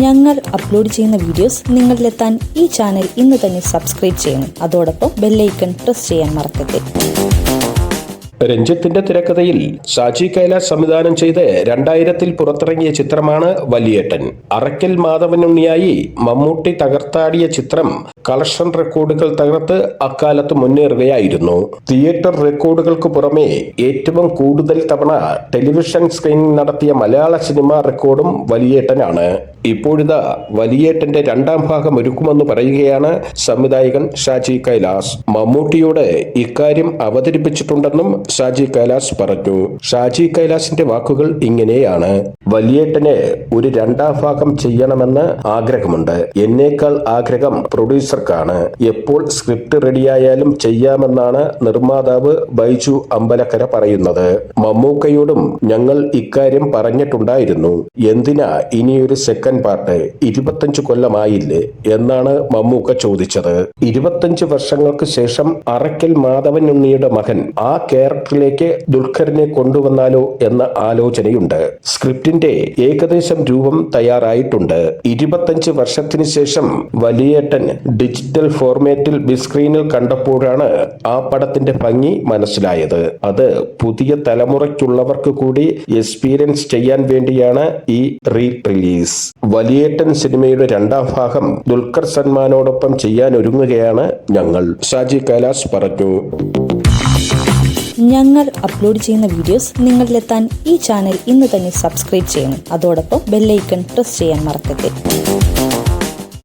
ഞങ്ങൾ അപ്ലോഡ് ചെയ്യുന്ന വീഡിയോസ് നിങ്ങളിലെത്താൻ ഈ ചാനൽ ഇന്ന് തന്നെ സബ്സ്ക്രൈബ് ചെയ്യണം. അതോടൊപ്പം ബെല്ലൈക്കൺ പ്രസ് ചെയ്യാൻ മറക്കരുത്. രഞ്ജിത്തിന്റെ തിരക്കഥയിൽ ഷാജി കൈലാസ് സംവിധാനം ചെയ്ത് 2000-ൽ പുറത്തിറങ്ങിയ ചിത്രമാണ് വലിയേട്ടൻ. അറക്കൽ മാധവനുണ്ണിയായി മമ്മൂട്ടി തകർത്താടിയ ചിത്രം കളക്ഷൻ റെക്കോർഡുകൾ തകർത്ത് അക്കാലത്ത് മുന്നേറുകയായിരുന്നു. തിയേറ്റർ റെക്കോർഡുകൾക്ക് പുറമെ ഏറ്റവും കൂടുതൽ തവണ ടെലിവിഷൻ സ്ക്രീനിംഗ് നടത്തിയ മലയാള സിനിമാ റെക്കോർഡും വലിയേട്ടനാണ്. ഇപ്പോഴിതാ വലിയേട്ടന്റെ 2ാം ഭാഗം ഒരുക്കുമെന്ന് പറയുകയാണ് സംവിധായകൻ ഷാജി കൈലാസ്. മമ്മൂട്ടിയോട് ഇക്കാര്യം അവതരിപ്പിച്ചിട്ടുണ്ടെന്നും ഷാജി കൈലാസ് പറഞ്ഞു. ഷാജി കൈലാസിന്റെ വാക്കുകൾ ഇങ്ങനെയാണ്: വലിയേട്ടന് ഒരു 2ാം ഭാഗം ചെയ്യണമെന്ന് ആഗ്രഹമുണ്ട്. എന്നേക്കാൾ ആഗ്രഹം പ്രൊഡ്യൂസർക്കാണ്. എപ്പോൾ സ്ക്രിപ്റ്റ് റെഡിയായാലും ചെയ്യാമെന്നാണ് നിർമ്മാതാവ് ബൈജു അമ്പലക്കര പറയുന്നത്. മമ്മൂക്കയോടും ഞങ്ങൾ ഇക്കാര്യം പറഞ്ഞിട്ടുണ്ടായിരുന്നു. എന്തിനാ ഇനിയൊരു സെക്കൻഡ് പാർട്ട്? 25 കൊല്ലമായില്ലേ എന്നാണ് മമ്മൂക്ക ചോദിച്ചത്. 25 വർഷങ്ങൾക്ക് ശേഷം അറക്കൽ മാധവനുണ്ണിയുടെ മകൻ ആ ക്യാരക്ടറിലേക്ക് ദുൽഖറിനെ കൊണ്ടുവന്നാലോ എന്ന ആലോചനയുണ്ട്. സ്ക്രിപ്റ്റിന്റെ ഏകദേശം രൂപം തയ്യാറായിട്ടുണ്ട്. 25 വർഷത്തിന് ശേഷം വലിയേട്ടൻ ഡിജിറ്റൽ ഫോർമാറ്റിൽ ബിസ്ക്രീനിൽ കണ്ടപ്പോഴാണ് ആ പടത്തിന്റെ ഭംഗി മനസ്സിലായത്. അത് പുതിയ തലമുറയ്ക്കുള്ളവർക്ക് കൂടി എക്സ്പീരിയൻസ് ചെയ്യാൻ വേണ്ടിയാണ് ഈ റിലീസ്. വലിയേട്ടൻ സിനിമയുടെ 2ാം ഭാഗം ദുൽഖർ സൽമാനോടൊപ്പം ചെയ്യാൻ ഒരുങ്ങുകയാണ് ഞങ്ങൾ, ഷാജി കൈലാസ് പറഞ്ഞു. ഞങ്ങൾ അപ്ലോഡ് ചെയ്യുന്ന വീഡിയോസ് നിങ്ങളിലെത്താൻ ഈ ചാനൽ ഇന്ന് തന്നെ സബ്സ്ക്രൈബ് ചെയ്യണം. അതോടൊപ്പം ബെല്ലൈക്കൺ പ്രസ് ചെയ്യാൻ മറക്കരുത്.